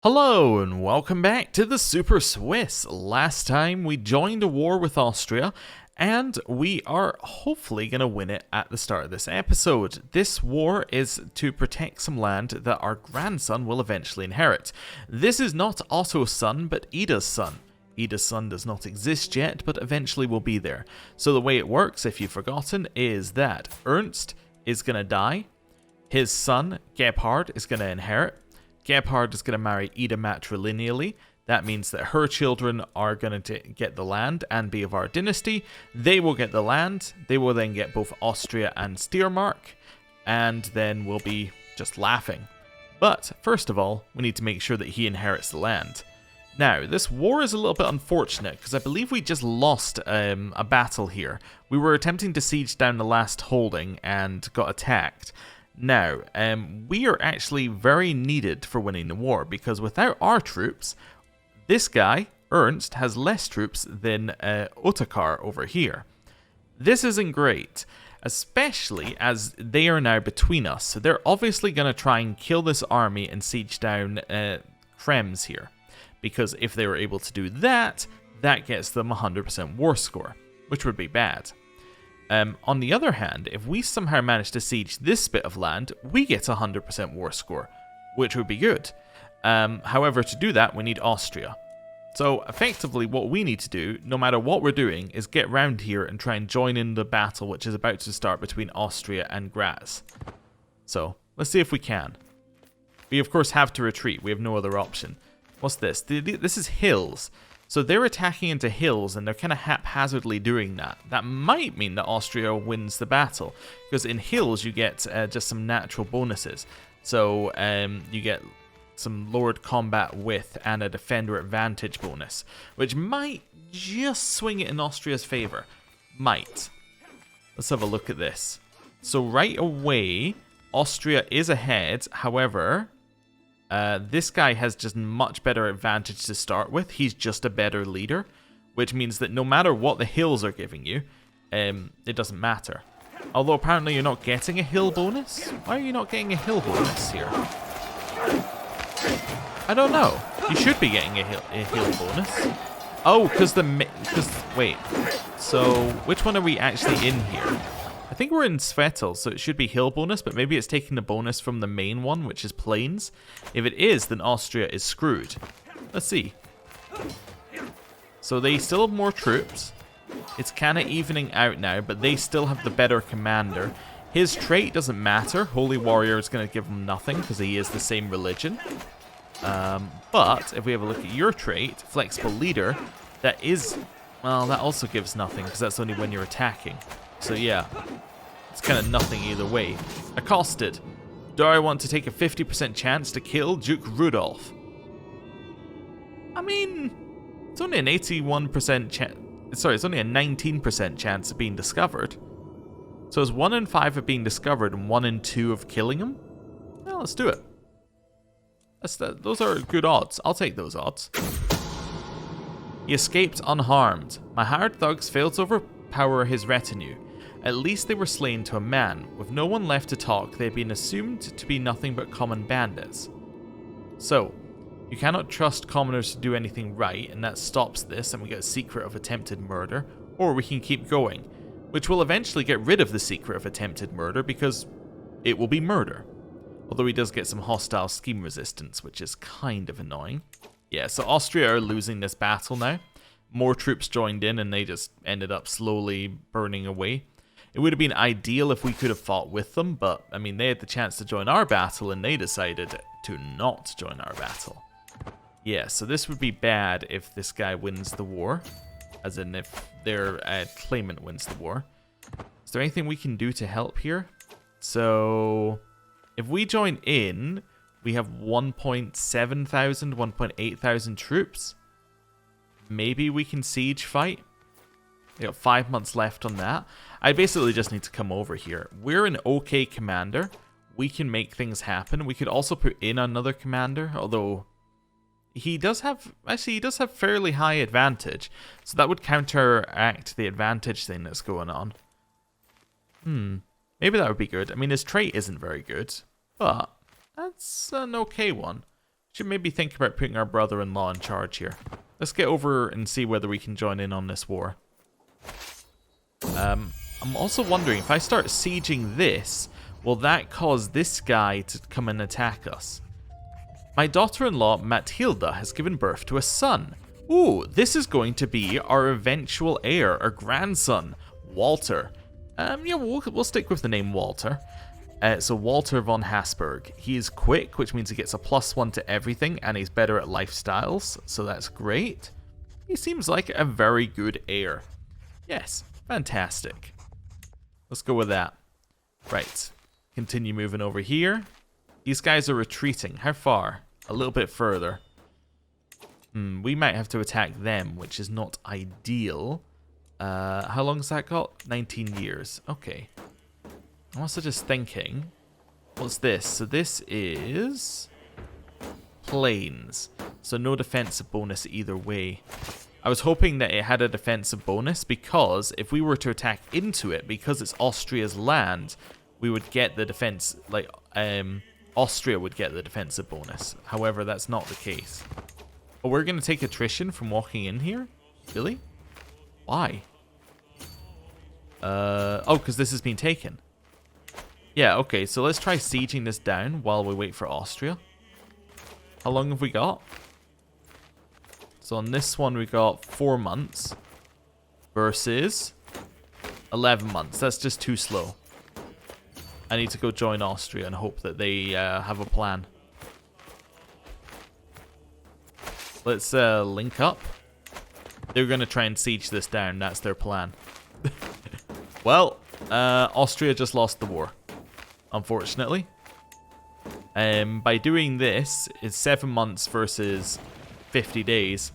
Hello and welcome back to the Super Swiss. Last time we joined a war with Austria and we are hopefully going to win it at the start of this episode. This war is to protect some land that our grandson will eventually inherit. This is not Otto's son but Ida's son. Ida's son does not exist yet but eventually will be there. So the way it works, if you've forgotten, is that Ernst is going to die. His son Gebhard is going to inherit. Gebhard is going to marry Ida matrilineally. That means that her children are going to get the land and be of our dynasty. They will get the land. They will then get both Austria and Steiermark. And then we'll be just laughing. But first of all, we need to make sure that he inherits the land. Now, this war is a little bit unfortunate because I believe we just lost a battle here. We were attempting to siege down the last holding and got attacked. Now, we are actually very needed for winning the war, because without our troops, this guy, Ernst, has less troops than Ottokar over here. This isn't great, especially as they are now between us, so they're obviously going to try and kill this army and siege down Krems here, because if they were able to do that, that gets them 100% war score, which would be bad. On the other hand, if we somehow manage to siege this bit of land, we get 100% war score, which would be good. However, to do that, we need Austria. So effectively, what we need to do, no matter what we're doing, is get round here and try and join in the battle which is about to start between Austria and Graz. So, let's see if we can. We of course have to retreat, we have no other option. What's this? This is hills. So they're attacking into hills and they're kind of haphazardly doing that. That might mean that Austria wins the battle, because in hills you get just some natural bonuses. So you get some lowered combat width and a defender advantage bonus, which might just swing it in Austria's favor. Might. Let's have a look at this. So right away, Austria is ahead. However, this guy has just much better advantage to start with. He's just a better leader, which means that no matter what the hills are giving you, it doesn't matter. Although apparently you're not getting a hill bonus. Why are you not getting a hill bonus here? I don't know. You should be getting a hill bonus. Oh, because wait. So which one are we actually in here? I think we're in Svetel, so it should be hill bonus, but maybe it's taking the bonus from the main one, which is plains. If it is, then Austria is screwed. Let's see. So they still have more troops. It's kind of evening out now, but they still have the better commander. His trait doesn't matter. Holy Warrior is going to give him nothing because he is the same religion. But if we have a look at your trait, Flexible Leader, that is, well, that also gives nothing because that's only when you're attacking. So yeah, it's kind of nothing either way. Accosted. Do I want to take a 50% chance to kill Duke Rudolph? I mean, it's only an 81% chance. Sorry, it's only a 19% chance of being discovered. So it's 1 in 5 of being discovered and 1 in 2 of killing him? Well, let's do it. Those are good odds. I'll take those odds. He escaped unharmed. My hired thugs failed to overpower his retinue. At least they were slain to a man. With no one left to talk, they had been assumed to be nothing but common bandits. So, you cannot trust commoners to do anything right, and that stops this, and we get a secret of attempted murder. Or we can keep going, which will eventually get rid of the secret of attempted murder, because it will be murder. Although he does get some hostile scheme resistance, which is kind of annoying. Yeah, so Austria are losing this battle now. More troops joined in, and they just ended up slowly burning away. It would have been ideal if we could have fought with them, but, I mean, they had the chance to join our battle, and they decided to not join our battle. Yeah, so this would be bad if this guy wins the war, as in if their claimant wins the war. Is there anything we can do to help here? So, if we join in, we have 1.7 thousand, 1.8 thousand troops. Maybe we can siege fight. We got 5 months left on that. I basically just need to come over here. We're an okay commander. We can make things happen. We could also put in another commander, although he does have, actually he does have fairly high advantage. So that would counteract the advantage thing that's going on. Maybe that would be good. I mean, his trait isn't very good, but that's an okay one. Should maybe think about putting our brother-in-law in charge here. Let's get over and see whether we can join in on this war. I'm also wondering, if I start sieging this, will that cause this guy to come and attack us? My daughter-in-law, Matilda, has given birth to a son. Ooh, this is going to be our eventual heir, our grandson, Walter. Yeah, we'll stick with the name Walter. So Walter von Habsburg. He is quick, which means he gets a +1 to everything, and he's better at lifestyles, so that's great. He seems like a very good heir. Yes, fantastic. Let's go with that. Right, continue moving over here. These guys are retreating. How far? A little bit further. We might have to attack them, which is not ideal. How long has that got? 19 years. Okay. I'm also just thinking, what's this? So this is plains. So no defensive bonus either way. I was hoping that it had a defensive bonus because if we were to attack into it, because it's Austria's land, we would get the defense, like, Austria would get the defensive bonus. However, that's not the case. Oh, we're going to take attrition from walking in here? Really? Why? Oh, because this has been taken. Yeah, okay, so let's try sieging this down while we wait for Austria. How long have we got? So on this one we got 4 months versus 11 months. That's just too slow. I need to go join Austria and hope that they have a plan. Let's link up. They're going to try and siege this down. That's their plan. Well, Austria just lost the war, unfortunately. By doing this, it's 7 months versus 50 days.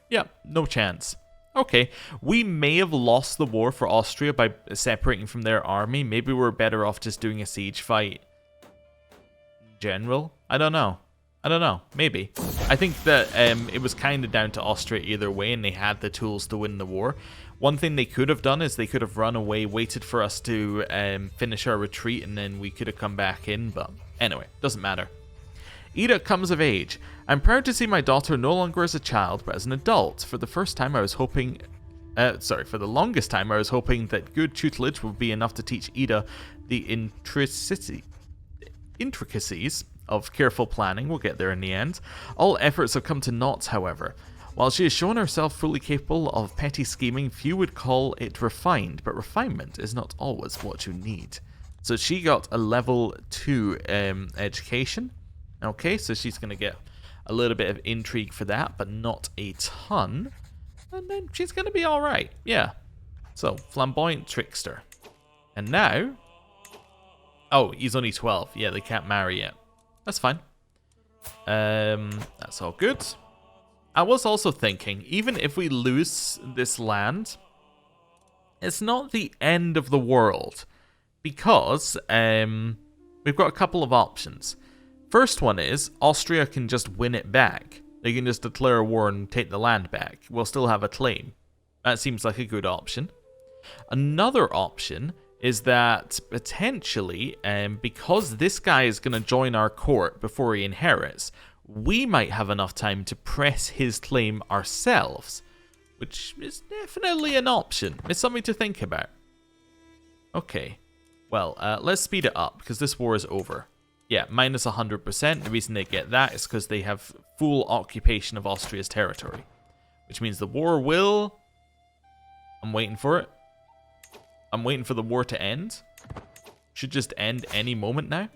Yeah, no chance. Okay, we may have lost the war for Austria by separating from their army. Maybe we're better off just doing a siege fight in general. I don't know. Maybe. I think that it was kind of down to Austria either way, and they had the tools to win the war. One thing they could have done is they could have run away, waited for us to finish our retreat, and then we could have come back in. But anyway, doesn't matter. Ida comes of age. I'm proud to see my daughter no longer as a child, but as an adult. For the longest time, I was hoping that good tutelage would be enough to teach Ida the intricacies of careful planning. We'll get there in the end. All efforts have come to naught, however. While she has shown herself fully capable of petty scheming, few would call it refined, but refinement is not always what you need. So she got a level 2 education. Okay, so she's going to get a little bit of intrigue for that, but not a ton. And then she's going to be alright. Yeah. So, flamboyant trickster. And now... Oh, he's only 12. Yeah, they can't marry yet. That's fine. That's all good. I was also thinking, even if we lose this land, it's not the end of the world. Because we've got a couple of options. First one is, Austria can just win it back. They can just declare a war and take the land back. We'll still have a claim. That seems like a good option. Another option is that potentially, because this guy is going to join our court before he inherits, we might have enough time to press his claim ourselves, which is definitely an option. It's something to think about. Okay, well, let's speed it up, because this war is over. Yeah, minus 100%. The reason they get that is because they have full occupation of Austria's territory, which means the war will... I'm waiting for it. I'm waiting for the war to end. Should just end any moment now.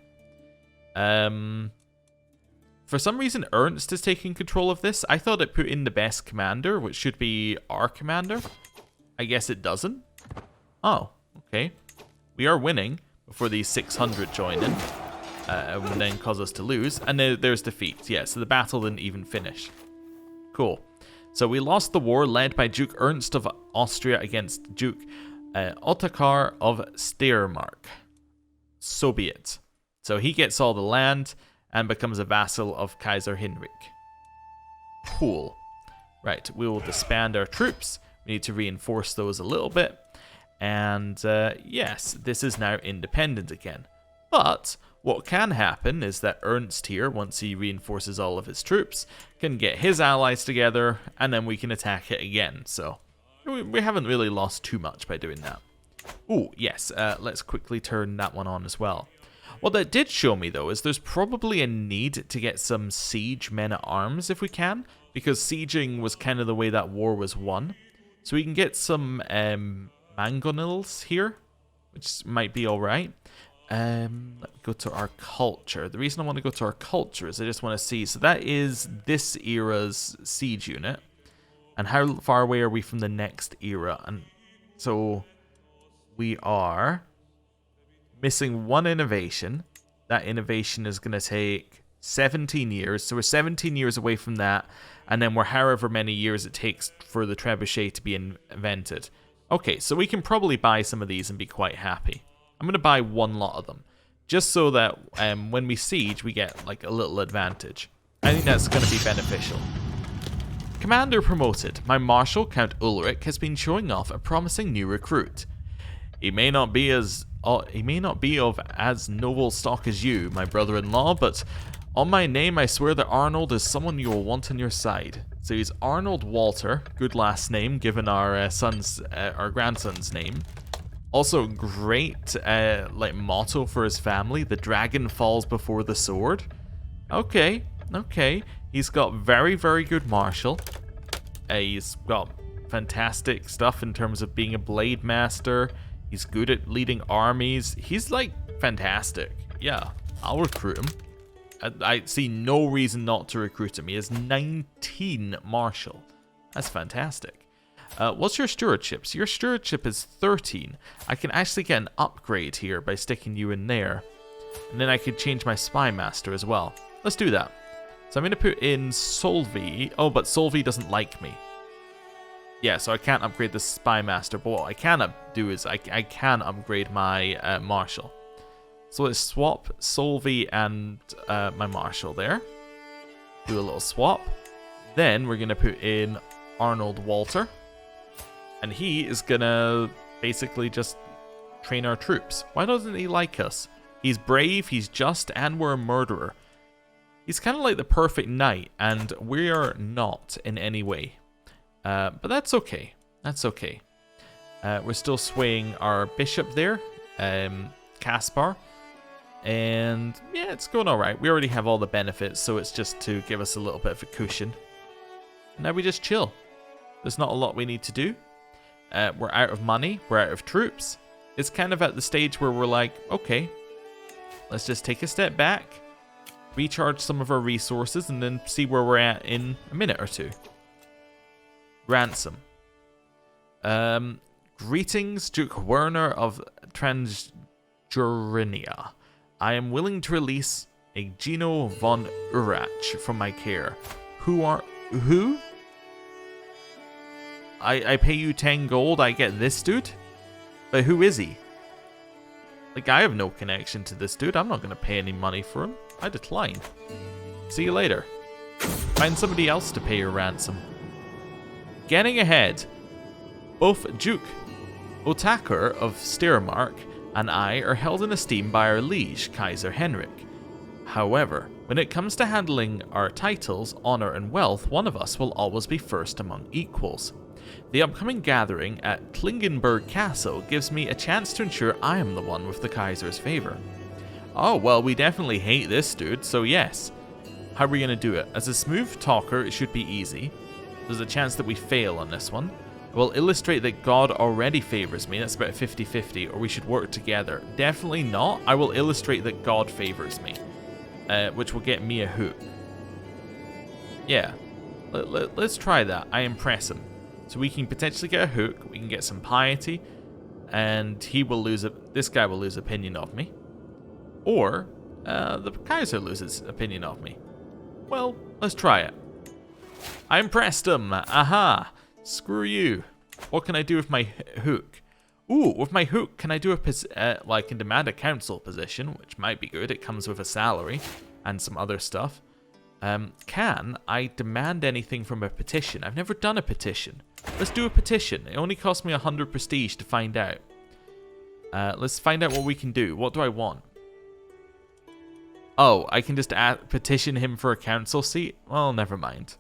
For some reason, Ernst is taking control of this. I thought it put in the best commander, which should be our commander. I guess it doesn't. Oh, okay. We are winning before these 600 join in. And then cause us to lose. And there's defeat. Yeah, so the battle didn't even finish. Cool. So we lost the war led by Duke Ernst of Austria against Duke Ottokar of Steiermark. So be it. So he gets all the land and becomes a vassal of Kaiser Heinrich. Cool. Right, we will disband our troops. We need to reinforce those a little bit. And yes, this is now independent again. But What can happen is that Ernst here, once he reinforces all of his troops, can get his allies together, and then we can attack it again. So we haven't really lost too much by doing that. Ooh, yes, let's quickly turn that one on as well. What that did show me, though, is there's probably a need to get some siege men-at-arms if we can, because sieging was kind of the way that war was won. So we can get some mangonels here, which might be alright. Let me go to our culture. The reason I want to go to our culture is I just want to see. So that is this era's siege unit. And how far away are we from the next era? And so we are missing one innovation. That innovation is going to take 17 years. So we're 17 years away from that. And then we're however many years it takes for the trebuchet to be invented. Okay, so we can probably buy some of these and be quite happy. I'm going to buy one lot of them, just so that when we siege, we get like a little advantage. I think that's going to be beneficial. Commander promoted. My Marshal, Count Ulrich, has been showing off a promising new recruit. He may not be of as noble stock as you, my brother-in-law, but on my name, I swear that Arnold is someone you will want on your side. So he's Arnold Walter, good last name given our our grandson's name. Also, great like motto for his family: the dragon falls before the sword. Okay. He's got very, very good martial. He's got fantastic stuff in terms of being a blade master. He's good at leading armies. He's like fantastic. Yeah, I'll recruit him. I see no reason not to recruit him. He has 19 martial. That's fantastic. What's your stewardship? So your stewardship is 13. I can actually get an upgrade here by sticking you in there. And then I could change my spy master as well. Let's do that. So I'm going to put in Solvi. Oh, but Solvi doesn't like me. Yeah, so I can't upgrade the spy master. But what I can do is I can upgrade my marshal. So let's swap Solvi and my marshal there. Do a little swap. Then we're going to put in Arnold Walter. And he is gonna basically just train our troops. Why doesn't he like us? He's brave, he's just, and we're a murderer. He's kind of like the perfect knight, and we are not in any way. But that's okay. That's okay. We're still swaying our bishop there, Caspar. And yeah, it's going alright. We already have all the benefits, so it's just to give us a little bit of a cushion. And now we just chill. There's not a lot we need to do. We're out of money, we're out of troops. It's kind of at the stage where we're like, okay, let's just take a step back, recharge some of our resources, and then see where we're at in a minute or two. Ransom. Greetings, Duke Werner of Transjurania. I am willing to release a Gino von Urach from my care. Who? I pay you 10 gold, I get this dude? But who is he? Like, I have no connection to this dude. I'm not going to pay any money for him. I decline. See you later. Find somebody else to pay your ransom. Getting ahead. Both Duke Otakar of Steiermark and I are held in esteem by our liege, Kaiser Henrik. However, when it comes to handling our titles, honor, and wealth, one of us will always be first among equals. The upcoming gathering at Klingenberg Castle gives me a chance to ensure I am the one with the Kaiser's favor. Oh, well, we definitely hate this dude, so yes. How are we going to do it? As a smooth talker, it should be easy. There's a chance that we fail on this one. I will illustrate that God already favors me. That's about 50-50, or we should work together. Definitely not. I will illustrate that God favors me, which will get me a hook. Yeah, let's try that. I impress him. So we can potentially get a hook, we can get some piety, and he will lose this guy will lose opinion of me. Or the Kaiser loses opinion of me. Well, let's try it. I impressed him. Aha. Screw you. What can I do with my hook? Ooh, with my hook, can I do well, I can demand a council position, which might be good. It comes with a salary and some other stuff. Can I demand anything from a petition? I've never done a petition. Let's do a petition. It only cost me 100 prestige to find out. Let's find out what we can do. What do I want? Oh, I can just petition him for a council seat? Well, never mind.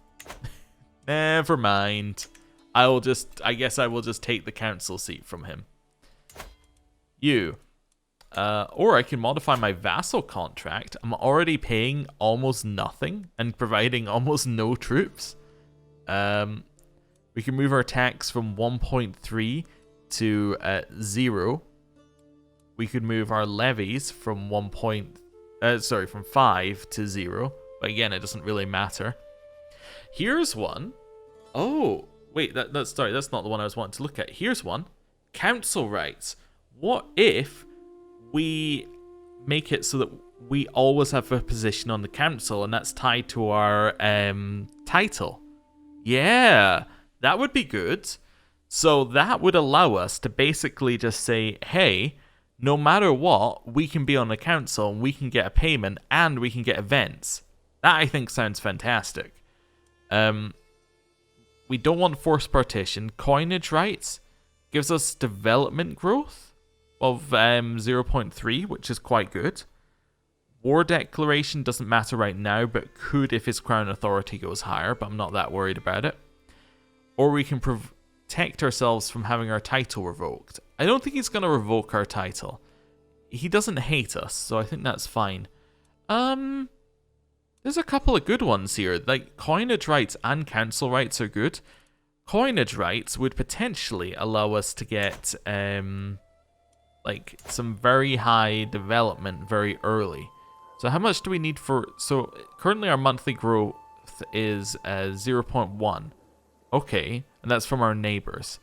Never mind. I guess I will just take the council seat from him. You. Or I can modify my vassal contract. I'm already paying almost nothing and providing almost no troops. We can move our tax from 1.3 to 0. We could move our levies from from 5 to 0. But again, it doesn't really matter. Here's one. Oh, wait, that's not the one I was wanting to look at. Here's one. Council rights. What if we make it so that we always have a position on the council, and that's tied to our title? Yeah, that would be good. So that would allow us to basically just say, hey, no matter what, we can be on the council, and we can get a payment, and we can get events. That, I think, sounds fantastic. We don't want forced partition. Coinage rights gives us development growth of 0.3, which is quite good. War declaration doesn't matter right now, but could if his crown authority goes higher, but I'm not that worried about it. Or we can protect ourselves from having our title revoked. I don't think he's going to revoke our title. He doesn't hate us, so I think that's fine. There's a couple of good ones here. Like, coinage rights and council rights are good. Coinage rights would potentially allow us to get like some very high development very early. So how much do we need for... So currently our monthly growth is 0.1. Okay, and that's from our neighbors.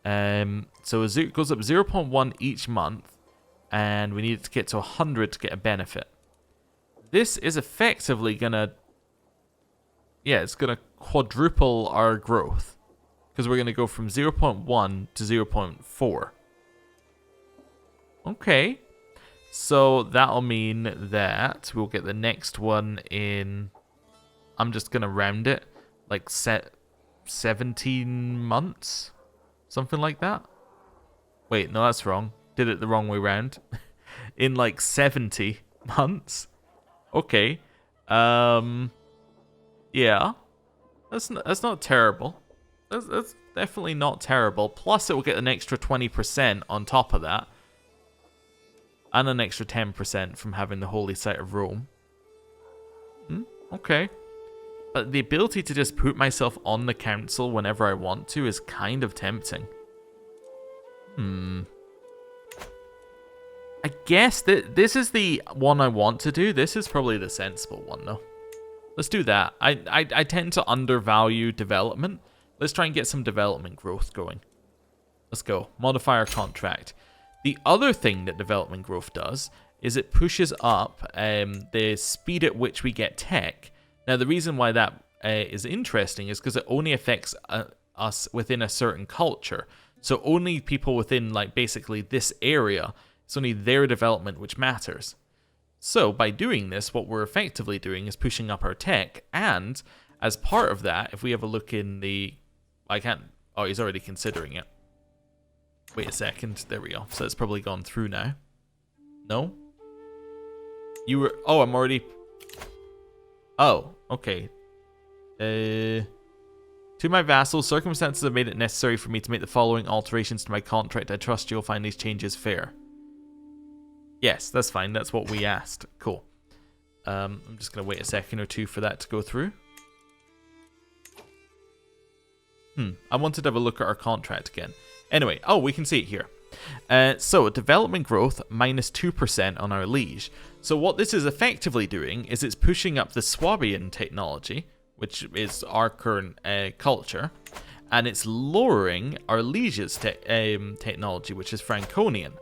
So it goes up 0.1 each month, and we need to get to 100 to get a benefit. This is effectively gonna... Yeah, it's gonna quadruple our growth, because we're gonna go from 0.1 to 0.4. Okay, so that'll mean that we'll get the next one in... I'm just gonna round it, like 17 months? Something like that? Wait, no, that's wrong. Did it the wrong way round. In like 70 months? Okay. Yeah. That's not terrible. That's definitely not terrible. Plus it will get an extra 20% on top of that. And an extra 10% from having the Holy Site of Rome. Okay. But the ability to just put myself on the council whenever I want to is kind of tempting. I guess that this is the one I want to do. This is probably the sensible one, though. Let's do that. I tend to undervalue development. Let's try and get some development growth going. Let's go. Modify our contract. The other thing that development growth does is it pushes up the speed at which we get tech. Now, the reason why that is interesting is because it only affects us within a certain culture. So only people within, like, basically this area, it's only their development which matters. So by doing this, what we're effectively doing is pushing up our tech. And as part of that, if we have a look in the... Oh, he's already considering it. Wait a second. There we go. So it's probably gone through now. No? You were... Oh, I'm already... Oh, okay. To my vassals, circumstances have made it necessary for me to make the following alterations to my contract. I trust you'll find these changes fair. Yes, that's fine. That's what we asked. Cool. I'm just going to wait a second or two for that to go through. I wanted to have a look at our contract again. Anyway, oh, we can see it here. So, development growth, minus 2% on our liege. So what this is effectively doing is it's pushing up the Swabian technology, which is our current culture, and it's lowering our liege's technology, which is Franconian,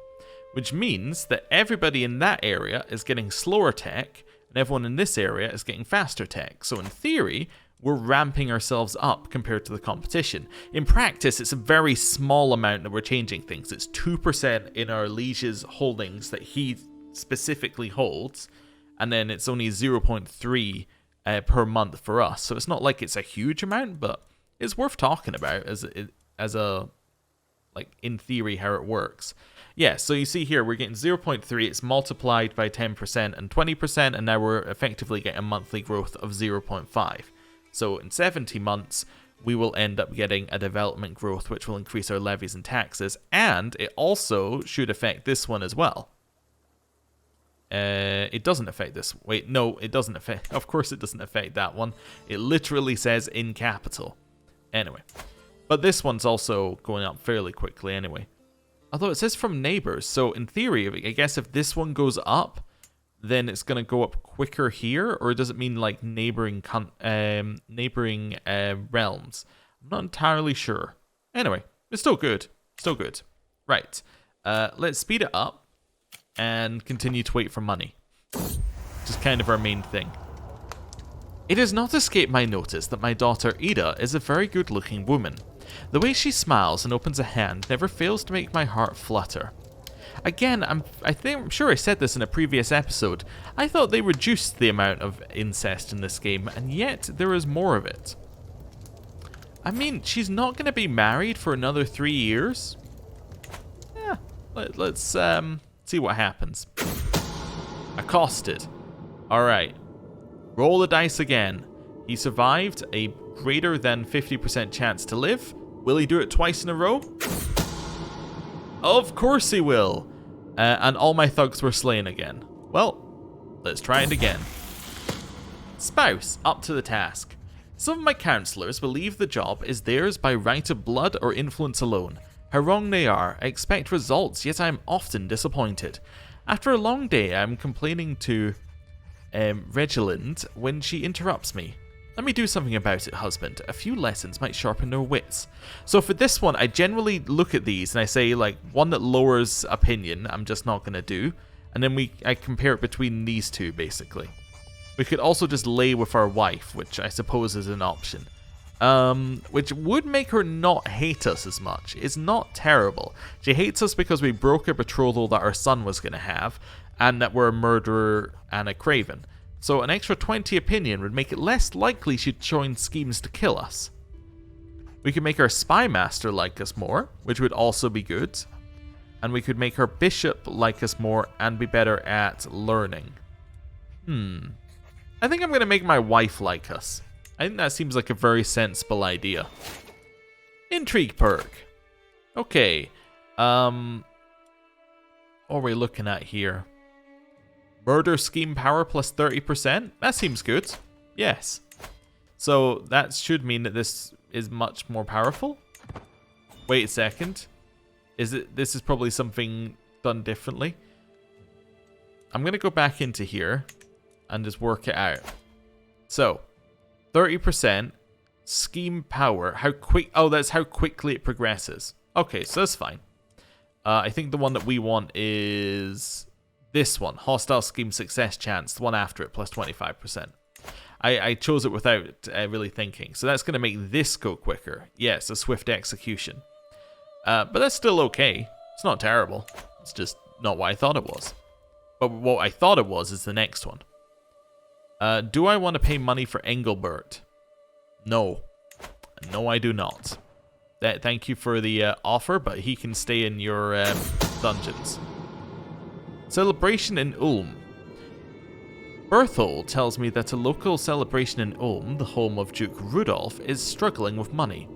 which means that everybody in that area is getting slower tech, and everyone in this area is getting faster tech. So in theory, we're ramping ourselves up compared to the competition. In practice, it's a very small amount that we're changing things. It's 2% in our liege's holdings that he specifically holds, and then it's only 0.3 per month for us. So it's not like it's a huge amount, but it's worth talking about as a like in theory how it works. Yeah, so you see here we're getting 0.3, it's multiplied by 10% and 20%, and now we're effectively getting a monthly growth of 0.5. So in 70 months, we will end up getting a development growth which will increase our levies and taxes, and it also should affect this one as well. It doesn't affect this. Wait, no, it doesn't affect. Of course it doesn't affect that one. It literally says in capital. Anyway. But this one's also going up fairly quickly anyway. Although it says from neighbors, so in theory, I guess if this one goes up, then it's going to go up quicker here, or does it mean like neighboring realms? I'm not entirely sure. Anyway, it's still good. Still good. Right. Let's speed it up and continue to wait for money. Which is kind of our main thing. It has not escaped my notice that my daughter Ida is a very good-looking woman. The way she smiles and opens a hand never fails to make my heart flutter. Again, I'm sure I said this in a previous episode. I thought they reduced the amount of incest in this game, and yet there is more of it. I mean, she's not going to be married for another 3 years. Yeah, let's see what happens. Accosted. Alright. Roll the dice again. He survived a greater than 50% chance to live. Will he do it twice in a row? Of course he will. And all my thugs were slain again. Well, let's try it again. Spouse, up to the task. Some of my counsellors believe the job is theirs by right of blood or influence alone. How wrong they are. I expect results, yet I am often disappointed. After a long day, I am complaining to Regilind when she interrupts me. Let me do something about it, husband. A few lessons might sharpen their wits. So for this one, I generally look at these and I say, like, one that lowers opinion, I'm just not going to do. And then I compare it between these two, basically. We could also just lay with our wife, which I suppose is an option. Which would make her not hate us as much. It's not terrible. She hates us because we broke a betrothal that our son was going to have, and that we're a murderer and a craven. So an extra 20 opinion would make it less likely she'd join schemes to kill us. We could make our spy master like us more, which would also be good. And we could make our bishop like us more and be better at learning. I think I'm going to make my wife like us. I think that seems like a very sensible idea. Intrigue perk. Okay. What are we looking at here? Murder scheme power plus 30%? That seems good. Yes. So that should mean that this is much more powerful. Wait a second. This is probably something done differently. I'm going to go back into here and just work it out. So, 30% scheme power. How quick? Oh, that's how quickly it progresses. Okay, so that's fine. I think the one that we want is this one. Hostile scheme success chance. The one after it, plus 25%. I chose it without really thinking. So that's going to make this go quicker. Yes, a swift execution. But that's still okay. It's not terrible. It's just not what I thought it was. But what I thought it was is the next one. Do I want to pay money for Engelbert? No. No, I do not. Thank you for the offer, but he can stay in your dungeons. Celebration in Ulm. Berthold tells me that a local celebration in Ulm, the home of Duke Rudolph, is struggling with money.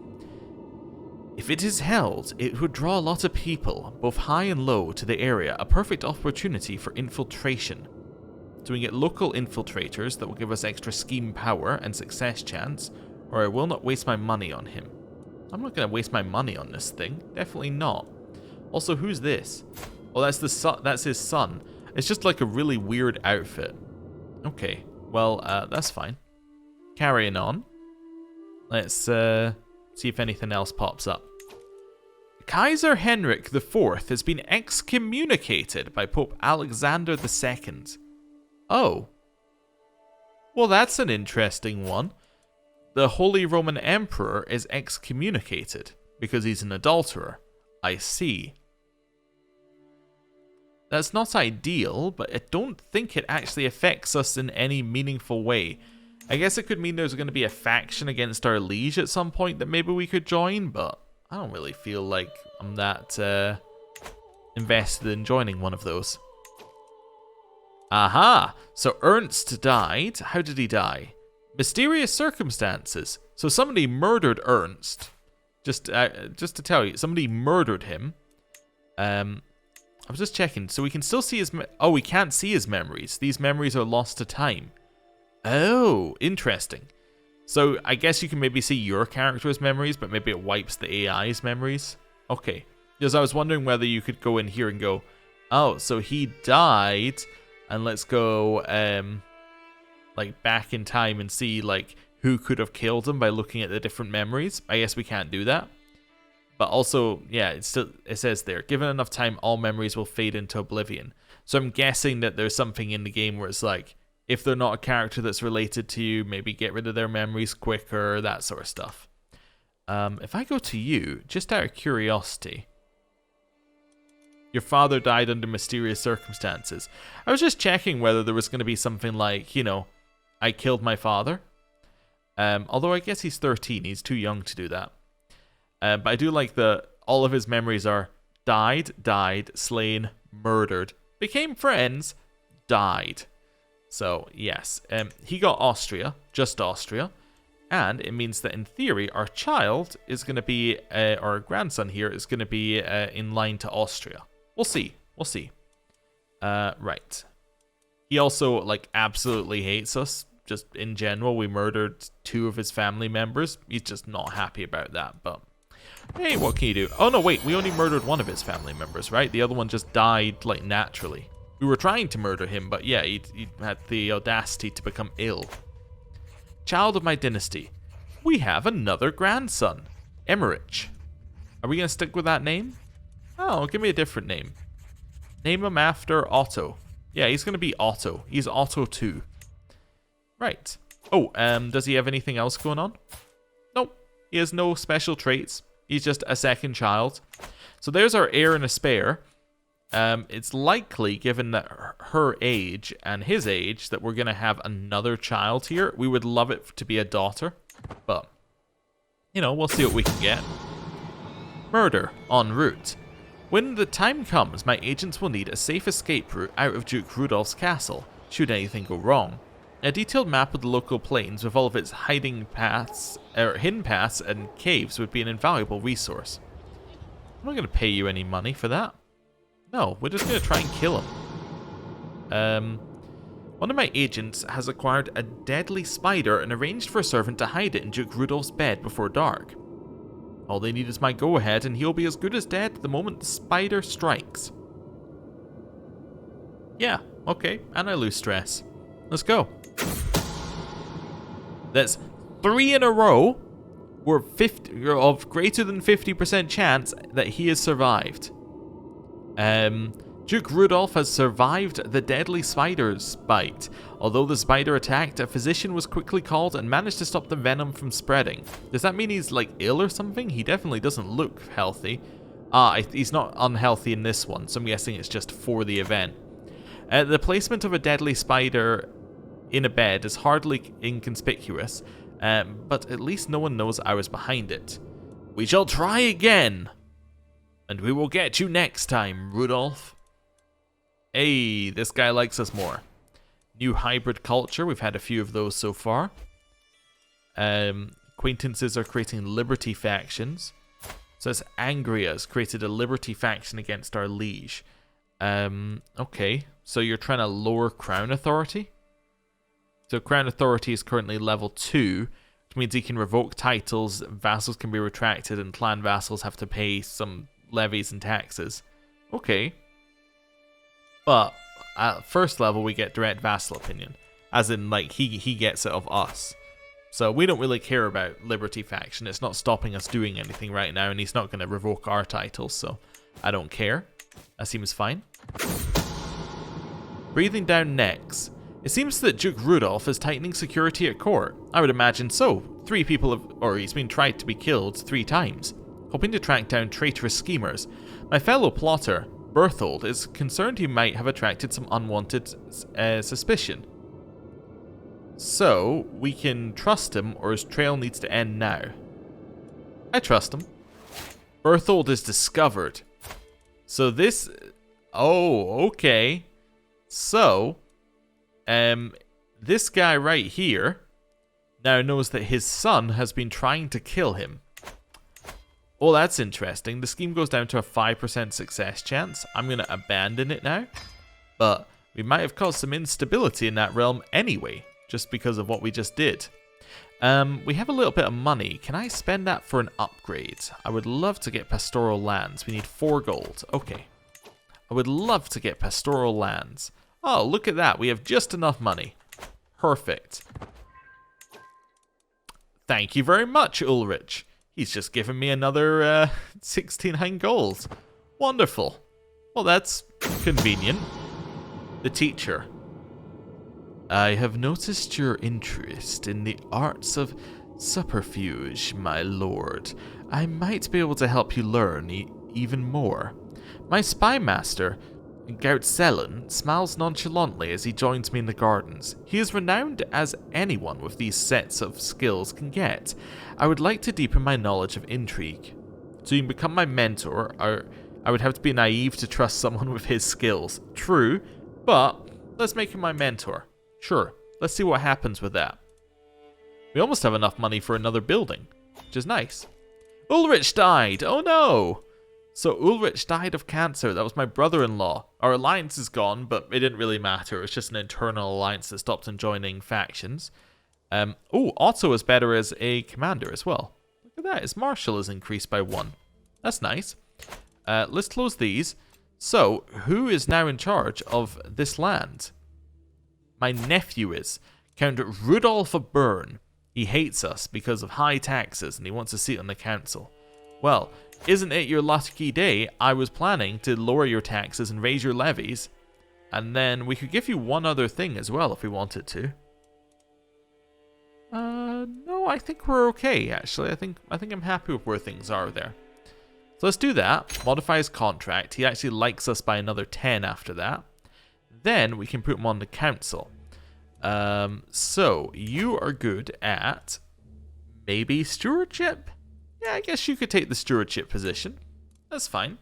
If it is held, it would draw a lot of people, both high and low, to the area, a perfect opportunity for infiltration. Do we get local infiltrators that will give us extra scheme power and success chance, or I will not waste my money on him. I'm not going to waste my money on this thing. Definitely not. Also, who's this? Well, that's his son. It's just like a really weird outfit. Okay, well, that's fine. Carrying on. Let's see if anything else pops up. Kaiser Henrik IV has been excommunicated by Pope Alexander II. Oh. Well, that's an interesting one. The Holy Roman Emperor is excommunicated because he's an adulterer. I see. That's not ideal, but I don't think it actually affects us in any meaningful way. I guess it could mean there's going to be a faction against our liege at some point that maybe we could join, but I don't really feel like I'm that invested in joining one of those. Aha! So Ernst died. How did he die? Mysterious circumstances. So somebody murdered Ernst. Just to tell you, somebody murdered him. I was just checking. So we can still see his... Oh, we can't see his memories. These memories are lost to time. Oh, interesting. So I guess you can maybe see your character's memories, but maybe it wipes the AI's memories. Okay. Because I was wondering whether you could go in here and go, oh, so he died... And let's go, like, back in time and see, like, who could have killed him by looking at the different memories. I guess we can't do that. But also, yeah, it says there, given enough time, all memories will fade into oblivion. So I'm guessing that there's something in the game where it's like, if they're not a character that's related to you, maybe get rid of their memories quicker, that sort of stuff. If I go to you, just out of curiosity... Your father died under mysterious circumstances. I was just checking whether there was going to be something like, you know, I killed my father. Although I guess he's 13, he's too young to do that. But I do like all of his memories are died, slain, murdered, became friends, died. So, yes, he got Austria, just Austria. And it means that in theory, our child is going to be, our grandson here is going to be in line to Austria. We'll see. We'll see. Right. He also, like, absolutely hates us. Just in general, we murdered 2 of his family members. He's just not happy about that, but... Hey, what can you do? Oh, no, wait. We only murdered 1 of his family members, right? The other one just died, like, naturally. We were trying to murder him, but yeah, he had the audacity to become ill. Child of my dynasty. We have another grandson. Emmerich. Are we going to stick with that name? Oh, give me a different name. Name him after Otto. Yeah, he's going to be Otto. He's Otto 2. Right. Oh, does he have anything else going on? Nope. He has no special traits. He's just a second child. So there's our heir and a spare. It's likely, given that her age and his age, that we're going to have another child here. We would love it to be a daughter. But, you know, we'll see what we can get. Murder en route. When the time comes, my agents will need a safe escape route out of Duke Rudolph's castle, should anything go wrong. A detailed map of the local plains with all of its hidden paths and caves would be an invaluable resource. I'm not going to pay you any money for that. No, we're just going to try and kill him. One of my agents has acquired a deadly spider and arranged for a servant to hide it in Duke Rudolph's bed before dark. All they need is my go-ahead, and he'll be as good as dead the moment the spider strikes. Yeah, okay, and I lose stress. Let's go. That's 3 in a row. We're of greater than 50% chance that he has survived. Duke Rudolph has survived the deadly spider's bite. Although the spider attacked, a physician was quickly called and managed to stop the venom from spreading. Does that mean he's, like, ill or something? He definitely doesn't look healthy. He's not unhealthy in this one, so I'm guessing it's just for the event. The placement of a deadly spider in a bed is hardly inconspicuous, but at least no one knows I was behind it. We shall try again! And we will get you next time, Rudolph. Hey, this guy likes us more. New hybrid culture, we've had a few of those so far. Acquaintances are creating liberty factions. So it's Angria's created a liberty faction against our liege. Okay, so you're trying to lower crown authority? So crown authority is currently level 2, which means he can revoke titles, vassals can be retracted, and clan vassals have to pay some levies and taxes. Okay. But at first level we get direct vassal opinion. As in, like, he gets it of us. So we don't really care about Liberty faction. It's not stopping us doing anything right now, and he's not going to revoke our titles, so I don't care. That seems fine. Breathing down necks. It seems that Duke Rudolph is tightening security at court. I would imagine so. 3 people have, or he's been tried to be killed 3 times. Hoping to track down traitorous schemers. My fellow plotter, Berthold, is concerned he might have attracted some unwanted suspicion. So, we can trust him, or his trail needs to end now. I trust him. Berthold is discovered. So this... Oh, okay. So, this guy right here now knows that his son has been trying to kill him. Oh, that's interesting. The scheme goes down to a 5% success chance. I'm going to abandon it now. But we might have caused some instability in that realm anyway, just because of what we just did. We have a little bit of money. Can I spend that for an upgrade? I would love to get pastoral lands. We need 4 gold. Okay. I would love to get pastoral lands. Oh, look at that. We have just enough money. Perfect. Thank you very much, Ulrich. He's just given me another 69 gold. Wonderful. Well, that's convenient. The teacher. I have noticed your interest in the arts of subterfuge, my lord. I might be able to help you learn even more. My spy master, Gautzellen, smiles nonchalantly as he joins me in the gardens. He is renowned as anyone with these sets of skills can get. I would like to deepen my knowledge of intrigue. So you can become my mentor, or I would have to be naive to trust someone with his skills. True, but let's make him my mentor. Sure, let's see what happens with that. We almost have enough money for another building, which is nice. Ulrich died! Oh no! So Ulrich died of cancer. That was my brother-in-law. Our alliance is gone, but it didn't really matter. It was just an internal alliance that stopped him joining factions. Otto is better as a commander as well. Look at that. His marshal is increased by 1. That's nice. Let's close these. So, who is now in charge of this land? My nephew is. Count Rudolf of Bern. He hates us because of high taxes and he wants a seat on the council. Well, isn't it your lucky day? I was planning to lower your taxes and raise your levies. And then we could give you one other thing as well if we wanted to. No, I think we're okay, actually. I think I'm happy with where things are there. So let's do that. Modify his contract. He actually likes us by another 10 after that. Then we can put him on the council. So you are good at maybe stewardship? Yeah, I guess you could take the stewardship position. That's fine.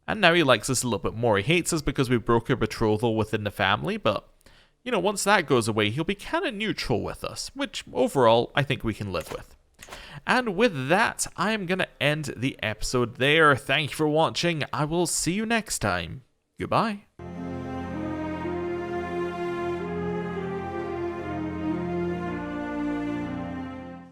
And now he likes us a little bit more. He hates us because we broke a betrothal within the family, but, you know, once that goes away, he'll be kind of neutral with us, which overall I think we can live with. And with that, I am going to end the episode there. Thank you for watching. I will see you next time. Goodbye.